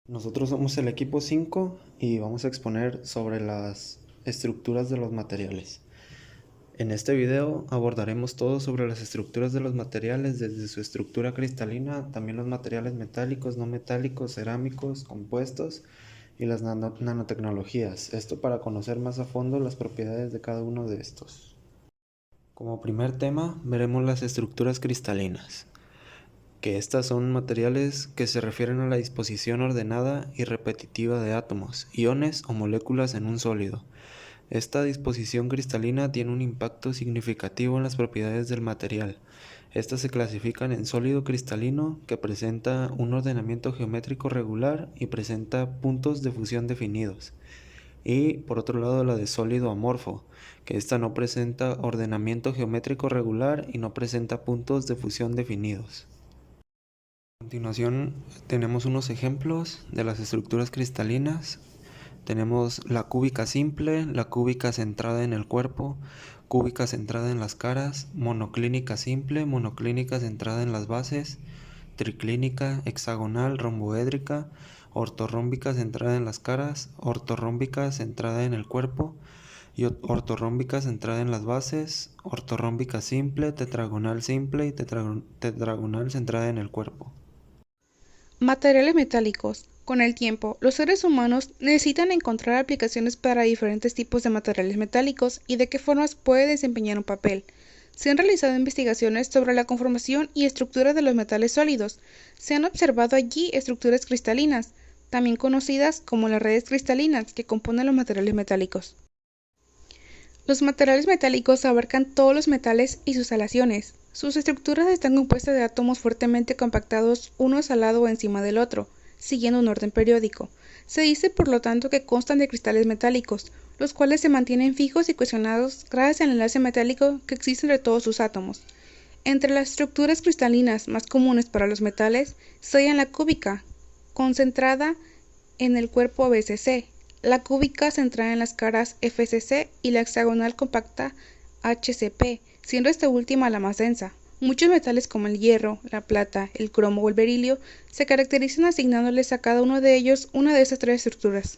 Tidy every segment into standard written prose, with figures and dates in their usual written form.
Nosotros somos el equipo 5 y vamos a exponer sobre las estructuras de los materiales. En este video abordaremos todo sobre las estructuras de los materiales, desde su estructura cristalina, también los materiales metálicos, no metálicos, cerámicos, compuestos y las nanotecnologías. Esto para conocer más a fondo las propiedades de cada uno de estos. Como primer tema, veremos las estructuras cristalinas, que estas son materiales que se refieren a la disposición ordenada y repetitiva de átomos, iones o moléculas en un sólido. Esta disposición cristalina tiene un impacto significativo en las propiedades del material. Estas se clasifican en sólido cristalino, que presenta un ordenamiento geométrico regular y presenta puntos de fusión definidos. Y por otro lado la de sólido amorfo, que esta no presenta ordenamiento geométrico regular y no presenta puntos de fusión definidos. A continuación tenemos unos ejemplos de las estructuras cristalinas. Tenemos la cúbica simple, la cúbica centrada en el cuerpo, cúbica centrada en las caras, monoclínica simple, monoclínica centrada en las bases, triclínica, hexagonal, romboédrica, ortorrómbica centrada en las caras, ortorrómbica centrada en el cuerpo y ortorrómbica centrada en las bases, ortorrómbica simple, tetragonal simple y tetragonal centrada en el cuerpo. Materiales metálicos. Con el tiempo, los seres humanos necesitan encontrar aplicaciones para diferentes tipos de materiales metálicos y de qué formas puede desempeñar un papel. Se han realizado investigaciones sobre la conformación y estructura de los metales sólidos. Se han observado allí estructuras cristalinas, también conocidas como las redes cristalinas que componen los materiales metálicos. Los materiales metálicos abarcan todos los metales y sus aleaciones. Sus estructuras están compuestas de átomos fuertemente compactados unos al lado o encima del otro, siguiendo un orden periódico. Se dice por lo tanto que constan de cristales metálicos, los cuales se mantienen fijos y cohesionados gracias al enlace metálico que existe entre todos sus átomos. Entre las estructuras cristalinas más comunes para los metales se hallan la cúbica, concentrada en el cuerpo BCC, la cúbica centrada en las caras FCC y la hexagonal compacta HCP, siendo esta última la más densa. Muchos metales como el hierro, la plata, el cromo o el berilio se caracterizan asignándoles a cada uno de ellos una de estas tres estructuras.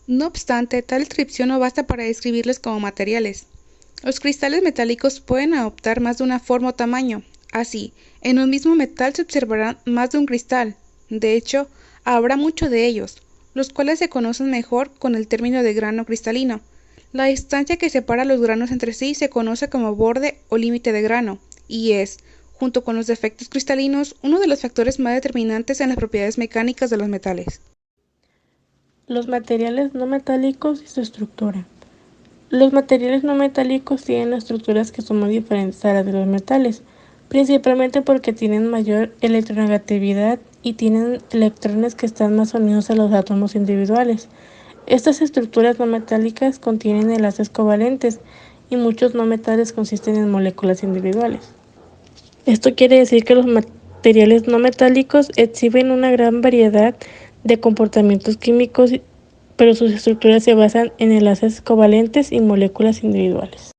No obstante, tal descripción no basta para describirles como materiales. Los cristales metálicos pueden adoptar más de una forma o tamaño. Así, en un mismo metal se observarán más de un cristal. De hecho, habrá muchos de ellos, los cuales se conocen mejor con el término de grano cristalino. La distancia que separa los granos entre sí se conoce como borde o límite de grano, y es, junto con los defectos cristalinos, uno de los factores más determinantes en las propiedades mecánicas de los metales. Los materiales no metálicos y su estructura. Los materiales no metálicos tienen estructuras que son muy diferentes a las de los metales, principalmente porque tienen mayor electronegatividad y tienen electrones que están más unidos a los átomos individuales. Estas estructuras no metálicas contienen enlaces covalentes y muchos no metales consisten en moléculas individuales. Esto quiere decir que los materiales no metálicos exhiben una gran variedad de comportamientos químicos, pero sus estructuras se basan en enlaces covalentes y moléculas individuales.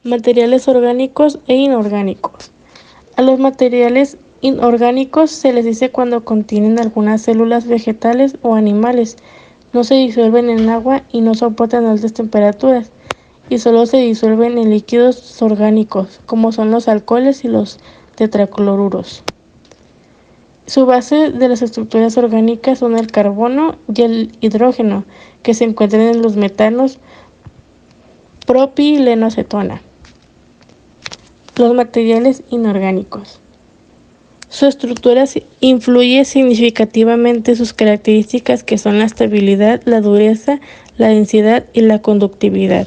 Materiales orgánicos e inorgánicos. A los materiales inorgánicos se les dice cuando contienen algunas células vegetales o animales, no se disuelven en agua y no soportan altas temperaturas, y solo se disuelven en líquidos orgánicos, como son los alcoholes y los tetracloruros. Su base de las estructuras orgánicas son el carbono y el hidrógeno, que se encuentran en los metanos propilenoacetona. Los materiales inorgánicos. Su estructura influye significativamente sus características, que son la estabilidad, la dureza, la densidad y la conductividad.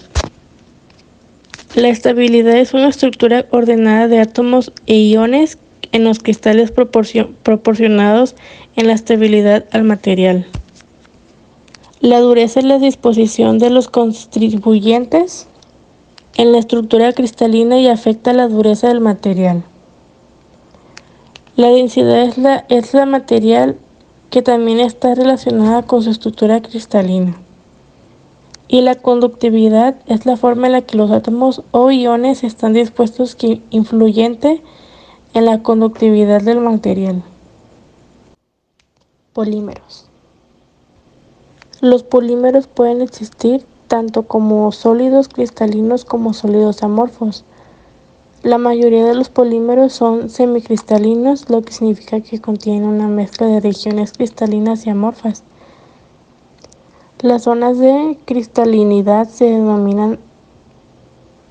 La estabilidad es una estructura ordenada de átomos e iones en los cristales proporcionados en la estabilidad al material. La dureza es la disposición de los contribuyentes en la estructura cristalina y afecta la dureza del material. La densidad es la material que también está relacionada con su estructura cristalina. Y la conductividad es la forma en la que los átomos o iones están dispuestos, que influyente en la conductividad del material. Polímeros. Los polímeros pueden existir tanto como sólidos cristalinos como sólidos amorfos. La mayoría de los polímeros son semicristalinos, lo que significa que contienen una mezcla de regiones cristalinas y amorfas. Las zonas de cristalinidad se denominan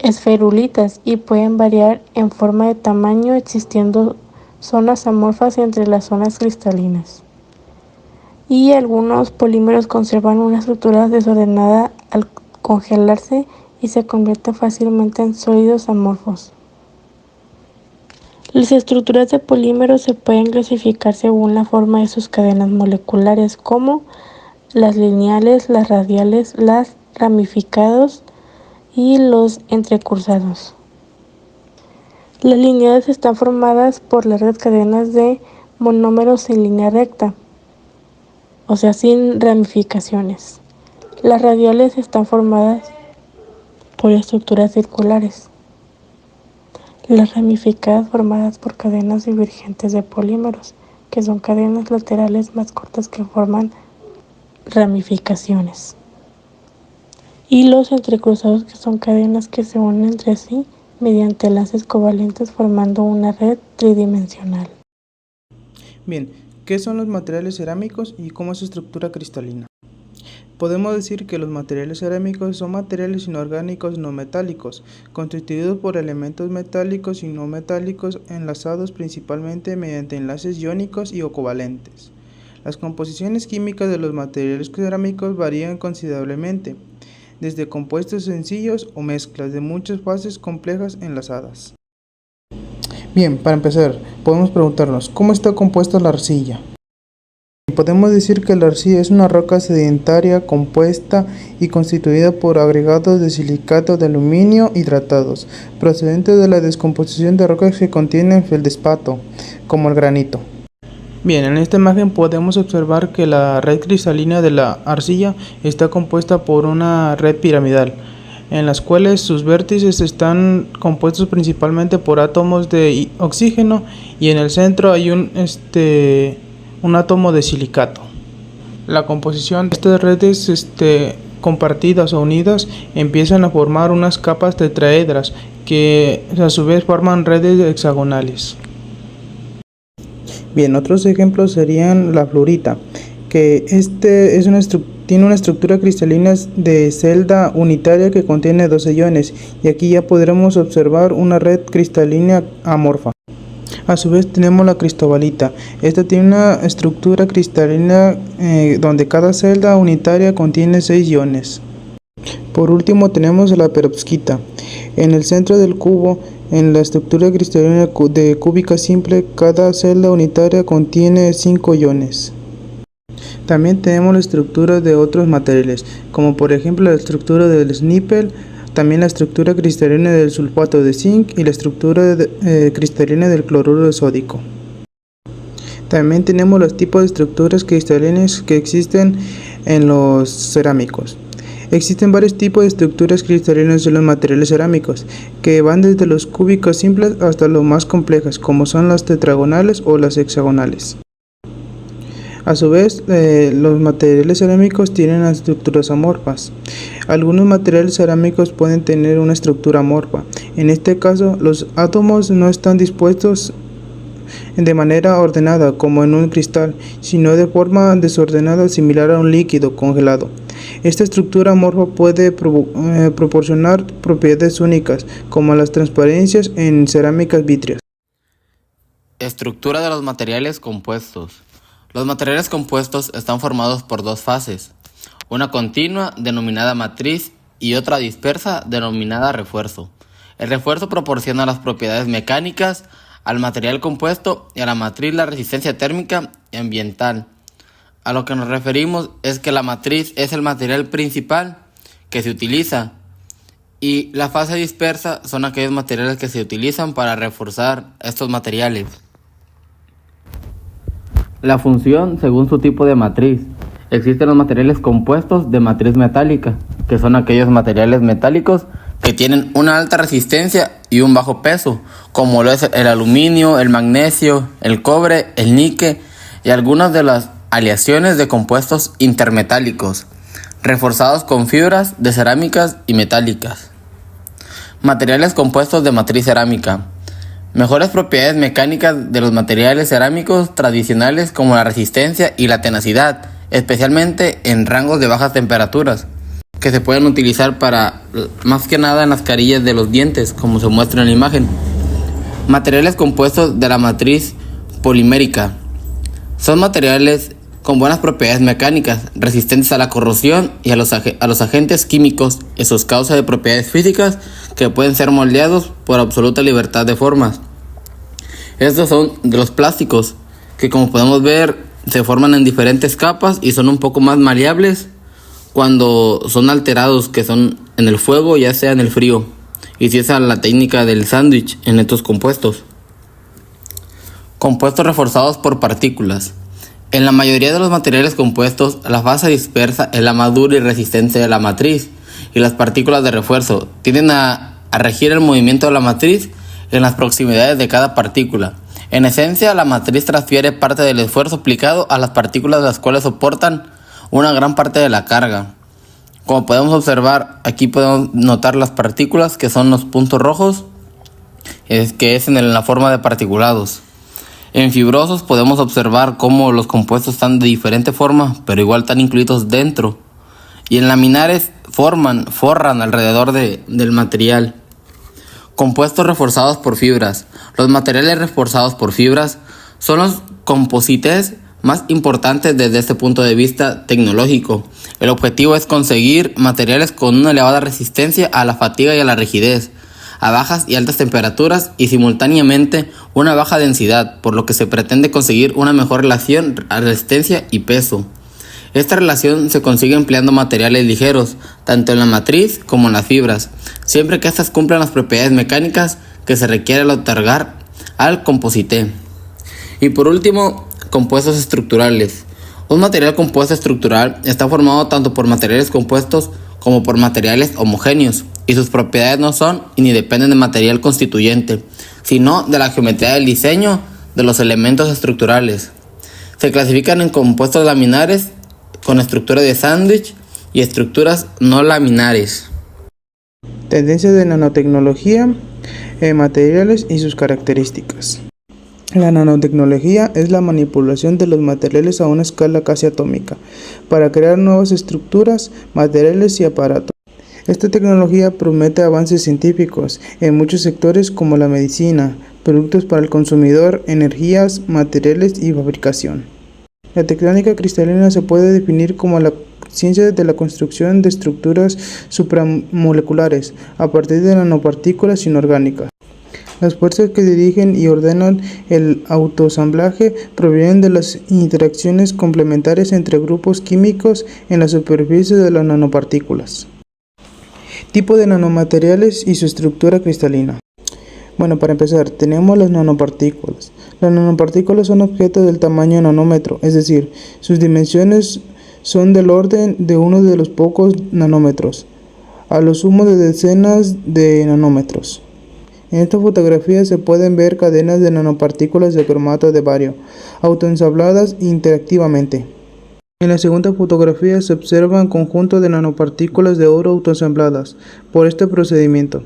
esferulitas y pueden variar en forma de tamaño, existiendo zonas amorfas entre las zonas cristalinas. Y algunos polímeros conservan una estructura desordenada al congelarse y se convierten fácilmente en sólidos amorfos. Las estructuras de polímeros se pueden clasificar según la forma de sus cadenas moleculares, como las lineales, las radiales, las ramificados y los entrecruzados. Las lineales están formadas por largas cadenas de monómeros en línea recta, o sea, sin ramificaciones. Las radiales están formadas por estructuras circulares. Las ramificadas formadas por cadenas divergentes de polímeros, que son cadenas laterales más cortas que forman ramificaciones. Y los entrecruzados, que son cadenas que se unen entre sí mediante enlaces covalentes formando una red tridimensional. Bien, ¿qué son los materiales cerámicos y cómo es su estructura cristalina? Podemos decir que los materiales cerámicos son materiales inorgánicos no metálicos, constituidos por elementos metálicos y no metálicos enlazados principalmente mediante enlaces iónicos y o covalentes. Las composiciones químicas de los materiales cerámicos varían considerablemente, desde compuestos sencillos o mezclas de muchas fases complejas enlazadas. Bien, para empezar, podemos preguntarnos, ¿cómo está compuesta la arcilla? Podemos decir que la arcilla es una roca sedimentaria compuesta y constituida por agregados de silicato de aluminio hidratados, procedentes de la descomposición de rocas que contienen feldespato, como el granito. Bien, en esta imagen podemos observar que la red cristalina de la arcilla está compuesta por una red piramidal, en las cuales sus vértices están compuestos principalmente por átomos de oxígeno y en el centro hay un átomo de silicato. La composición de estas redes compartidas o unidas empiezan a formar unas capas tetraedras que a su vez forman redes hexagonales. Bien, otros ejemplos serían la fluorita, que tiene una estructura cristalina de celda unitaria que contiene 12 iones, y aquí ya podremos observar una red cristalina amorfa. A su vez tenemos la cristobalita. Esta tiene una estructura cristalina donde cada celda unitaria contiene 6 iones. Por último tenemos la perovskita. En el centro del cubo, en la estructura cristalina de cúbica simple, cada celda unitaria contiene 5 iones. También tenemos la estructura de otros materiales, como por ejemplo la estructura del snippel, también la estructura cristalina del sulfato de zinc y la estructura cristalina del cloruro sódico. También tenemos los tipos de estructuras cristalinas que existen en los cerámicos. Existen varios tipos de estructuras cristalinas en los materiales cerámicos, que van desde los cúbicos simples hasta los más complejas, como son las tetragonales o las hexagonales. A su vez, los materiales cerámicos tienen estructuras amorfas. Algunos materiales cerámicos pueden tener una estructura amorfa. En este caso, los átomos no están dispuestos de manera ordenada como en un cristal, sino de forma desordenada, similar a un líquido congelado. Esta estructura amorfa puede proporcionar propiedades únicas, como las transparencias en cerámicas vítreas. Estructura de los materiales compuestos. Los materiales compuestos están formados por dos fases, una continua denominada matriz y otra dispersa denominada refuerzo. El refuerzo proporciona las propiedades mecánicas al material compuesto y a la matriz la resistencia térmica y ambiental. A lo que nos referimos es que la matriz es el material principal que se utiliza y la fase dispersa son aquellos materiales que se utilizan para reforzar estos materiales. La función según su tipo de matriz. Existen los materiales compuestos de matriz metálica, que son aquellos materiales metálicos que tienen una alta resistencia y un bajo peso, como lo es el aluminio, el magnesio, el cobre, el níquel y algunas de las aleaciones de compuestos intermetálicos, reforzados con fibras de cerámicas y metálicas. Materiales compuestos de matriz cerámica. Mejores propiedades mecánicas de los materiales cerámicos tradicionales como la resistencia y la tenacidad, especialmente en rangos de bajas temperaturas, que se pueden utilizar para, más que nada, en las carillas de los dientes, como se muestra en la imagen. Materiales compuestos de la matriz polimérica. Son materiales con buenas propiedades mecánicas, resistentes a la corrosión y a los agentes químicos y sus causas de propiedades físicas que pueden ser moldeados por absoluta libertad de formas. Estos son de los plásticos, que como podemos ver se forman en diferentes capas y son un poco más maleables cuando son alterados, que son en el fuego, ya sea en el frío, y si esa es la técnica del sándwich en estos compuestos. Compuestos reforzados por partículas. En la mayoría de los materiales compuestos, la fase dispersa es la más dura y resistente de la matriz, y las partículas de refuerzo tienden a regir el movimiento de la matriz en las proximidades de cada partícula. En esencia, la matriz transfiere parte del esfuerzo aplicado a las partículas, las cuales soportan una gran parte de la carga. Como podemos observar, aquí podemos notar las partículas, que son los puntos rojos, que es en la forma de particulados. En fibrosos podemos observar cómo los compuestos están de diferente forma, pero igual están incluidos dentro. Y en laminares forran alrededor del material. Compuestos reforzados por fibras. Los materiales reforzados por fibras son los composites más importantes desde este punto de vista tecnológico. El objetivo es conseguir materiales con una elevada resistencia a la fatiga y a la rigidez, a bajas y altas temperaturas y simultáneamente una baja densidad, por lo que se pretende conseguir una mejor relación a resistencia y peso. Esta relación se consigue empleando materiales ligeros, tanto en la matriz como en las fibras, siempre que éstas cumplan las propiedades mecánicas que se requiere al otorgar al composite. Y por último, compuestos estructurales. Un material compuesto estructural está formado tanto por materiales compuestos como por materiales homogéneos, y sus propiedades no son y ni dependen del material constituyente, sino de la geometría del diseño de los elementos estructurales. Se clasifican en compuestos laminares con estructura de sándwich y estructuras no laminares. Tendencias de nanotecnología, materiales y sus características. La nanotecnología es la manipulación de los materiales a una escala casi atómica para crear nuevas estructuras, materiales y aparatos. Esta tecnología promete avances científicos en muchos sectores como la medicina, productos para el consumidor, energías, materiales y fabricación. La tectónica cristalina se puede definir como la ciencia de la construcción de estructuras supramoleculares a partir de nanopartículas inorgánicas. Las fuerzas que dirigen y ordenan el autoensamblaje provienen de las interacciones complementarias entre grupos químicos en la superficie de las nanopartículas. Tipo de nanomateriales y su estructura cristalina. Bueno, para empezar, tenemos las nanopartículas. Las nanopartículas son objetos del tamaño nanómetro, es decir, sus dimensiones son del orden de uno de los pocos nanómetros, a lo sumo de decenas de nanómetros. En esta fotografía se pueden ver cadenas de nanopartículas de cromato de bario, autoensambladas interactivamente. En la segunda fotografía se observan conjuntos de nanopartículas de oro autoensambladas por este procedimiento.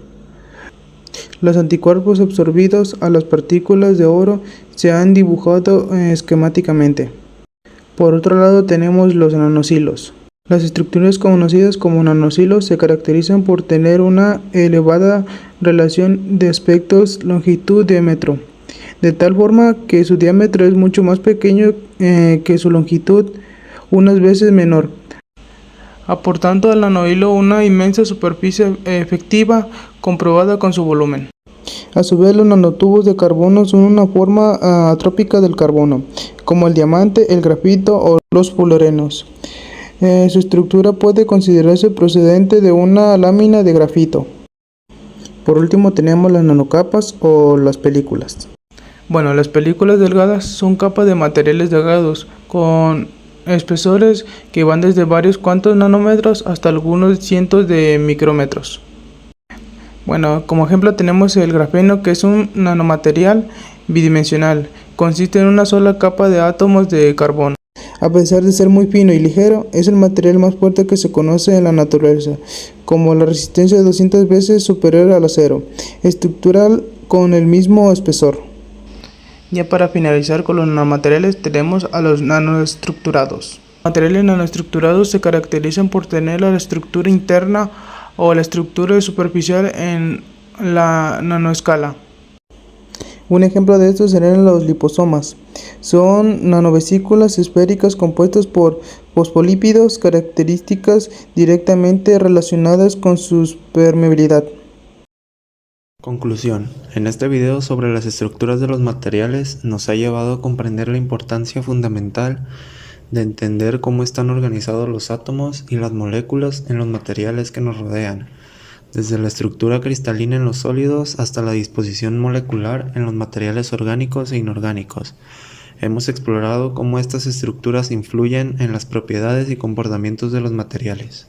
Los anticuerpos absorbidos a las partículas de oro se han dibujado esquemáticamente. Por otro lado tenemos los nanosilos. Las estructuras conocidas como nanosilos se caracterizan por tener una elevada relación de aspectos longitud-diámetro, de tal forma que su diámetro es mucho más pequeño que su longitud, unas veces menor, aportando al nanohilo una inmensa superficie efectiva comprobada con su volumen. A su vez, los nanotubos de carbono son una forma atrópica del carbono, como el diamante, el grafito o los fluorenos. Su estructura puede considerarse procedente de una lámina de grafito. Por último tenemos las nanocapas o las películas. Bueno, las películas delgadas son capas de materiales delgados con espesores que van desde varios cuantos nanómetros hasta algunos cientos de micrómetros. Bueno, como ejemplo tenemos el grafeno, que es un nanomaterial bidimensional. Consiste en una sola capa de átomos de carbono. A pesar de ser muy fino y ligero, es el material más fuerte que se conoce en la naturaleza, como la resistencia de 200 veces superior al acero, estructural con el mismo espesor. Ya para finalizar con los nanomateriales tenemos a los nanoestructurados. Los materiales nanoestructurados se caracterizan por tener la estructura interna o la estructura superficial en la nanoescala. Un ejemplo de estos serían los liposomas. Son nanovesículas esféricas compuestas por fosfolípidos, características directamente relacionadas con su permeabilidad. Conclusión. En este video sobre las estructuras de los materiales nos ha llevado a comprender la importancia fundamental de entender cómo están organizados los átomos y las moléculas en los materiales que nos rodean, desde la estructura cristalina en los sólidos hasta la disposición molecular en los materiales orgánicos e inorgánicos. Hemos explorado cómo estas estructuras influyen en las propiedades y comportamientos de los materiales.